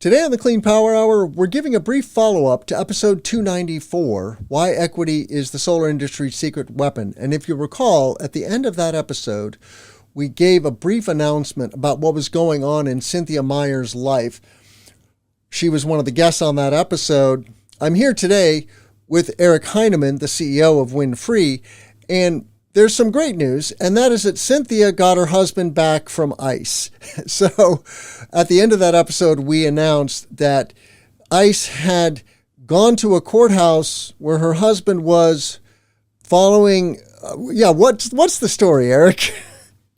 Today on the Clean Power Hour, we're giving a brief follow-up to episode 294, Why Equity is the Solar Industry's Secret Weapon. And if you recall, at the end of that episode, we gave a brief announcement about what was going on in Cynthia Meyer's life. She was one of the guests on that episode. I'm here today with Eric Heineman, the CEO of Windfree, and there's some great news, and that is that Cynthia got her husband back from ICE. So at the end of that episode, we announced that ICE had gone to a courthouse where her husband was following. What's the story, Eric?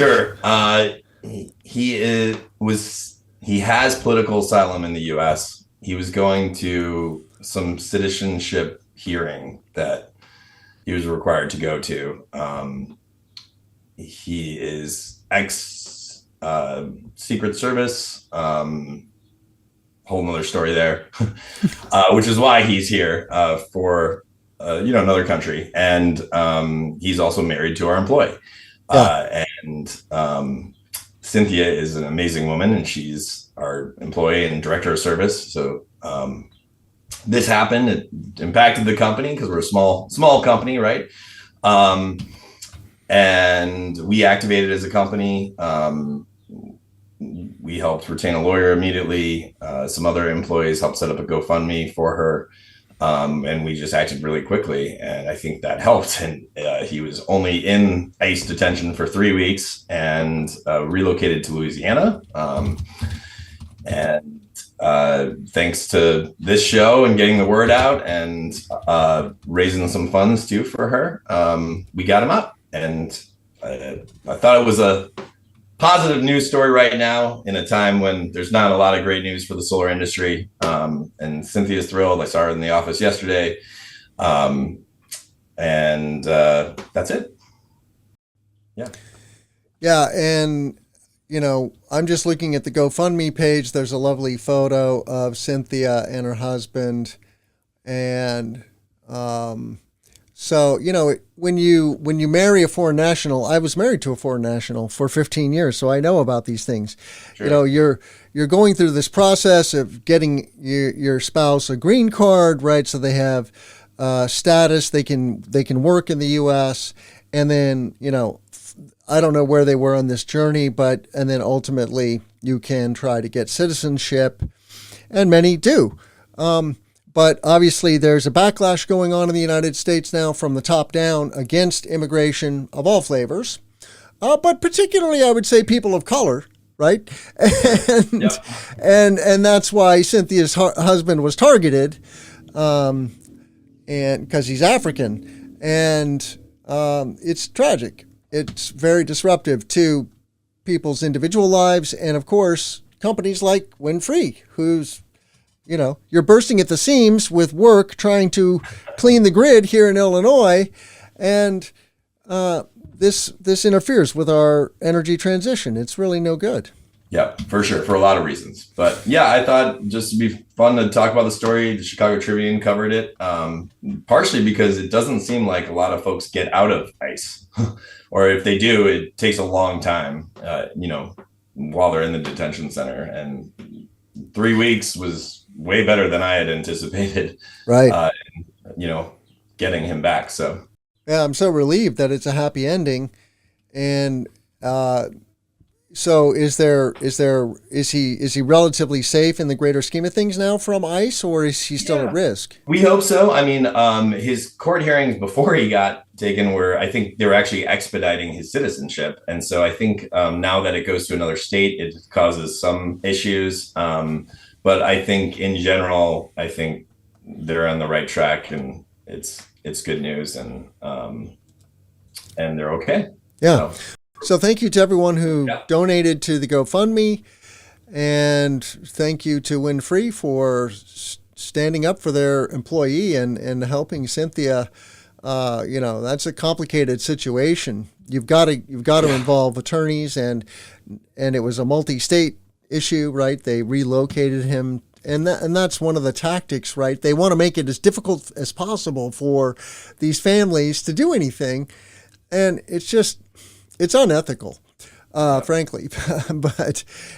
Sure. He has political asylum in the U.S. He was going to some citizenship hearing that he was required to go to. He is ex Secret Service, whole nother story there, which is why he's here for another country, and he's also married to our employee. And Cynthia is an amazing woman, and she's our employee and director of service. So this happened. It impacted the company because we're a small company, right? And we activated as a company. We helped retain a lawyer immediately. Some other employees helped set up a GoFundMe for her. And we just acted really quickly. And I think that helped. And he was only in ICE detention for 3 weeks and relocated to Louisiana. And thanks to this show and getting the word out and raising some funds too for her, we got him out. And I thought it was a positive news story right now in a time when there's not a lot of great news for the solar industry. And Cynthia's thrilled. I saw her in the office yesterday. And that's it. Yeah. Yeah. And I'm just looking at the GoFundMe page. There's a lovely photo of Cynthia and her husband. And so, when you marry a foreign national, I was married to a foreign national for 15 years, so I know about these things. Sure. You're going through this process of getting your spouse a green card, right? So they have status, they can work in the U.S. And then, I don't know where they were on this journey, and then ultimately you can try to get citizenship, and many do. But obviously there's a backlash going on in the United States now from the top down against immigration of all flavors, but particularly I would say people of color, right? And, and that's why Cynthia's husband was targeted, and because he's African, and it's tragic. It's very disruptive to people's individual lives, and of course, companies like Windfree, who's, you're bursting at the seams with work trying to clean the grid here in Illinois, and this interferes with our energy transition. It's really no good. Yeah, for sure, for a lot of reasons. But yeah, I thought just to be fun to talk about the story. The Chicago Tribune covered it, partially because it doesn't seem like a lot of folks get out of ICE. Or if they do, it takes a long time, while they're in the detention center. And 3 weeks was way better than I had anticipated. Right. Getting him back. So yeah, I'm so relieved that it's a happy ending. And so is he relatively safe in the greater scheme of things now from ICE, or is he still at risk? We hope so. I mean, his court hearings before he got taken I think they were actually expediting his citizenship. And so I think now that it goes to another state, it causes some issues. But I think in general, I think they're on the right track, and it's good news, and they're okay. Yeah. So thank you to everyone who donated to the GoFundMe, and thank you to Windfree for standing up for their employee and helping Cynthia. That's a complicated situation. You've got to involve attorneys, and it was a multi-state issue, right? They relocated him, and that's one of the tactics, right? They want to make it as difficult as possible for these families to do anything, and it's unethical, frankly.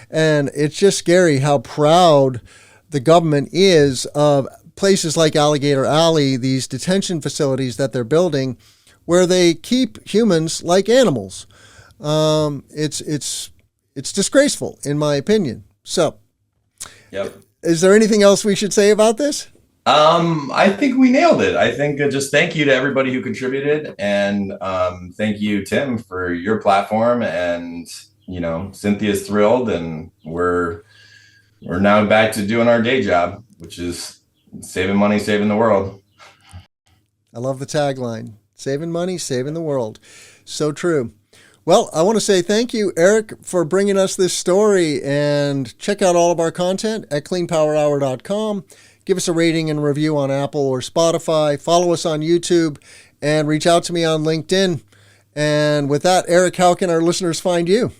And it's just scary how proud the government is of places like Alligator Alley, these detention facilities that they're building, where they keep humans like animals. It's disgraceful, in my opinion. So, Yep. is there anything else we should say about this? I think we nailed it. I think just thank you to everybody who contributed, and thank you, Tim, for your platform. And Cynthia's thrilled, and we're now back to doing our day job, which is saving money, saving the world. I love the tagline: saving money, saving the world. So true. Well, I want to say thank you, Eric, for bringing us this story, and check out all of our content at cleanpowerhour.com. Give us a rating and review on Apple or Spotify. Follow us on YouTube and reach out to me on LinkedIn. And with that, Eric, how can our listeners find you?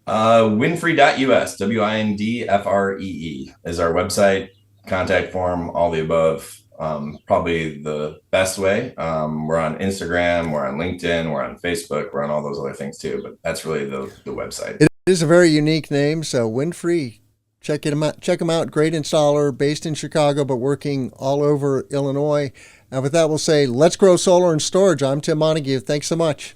Windfree.us, WINDFREE is our website, contact form, all the above. Probably the best way. We're on Instagram, we're on LinkedIn, we're on Facebook, we're on all those other things too, but that's really the website. It is a very unique name, so Windfree. Check him out. Great installer, based in Chicago, but working all over Illinois. And with that, we'll say, let's grow solar and storage. I'm Tim Montague. Thanks so much.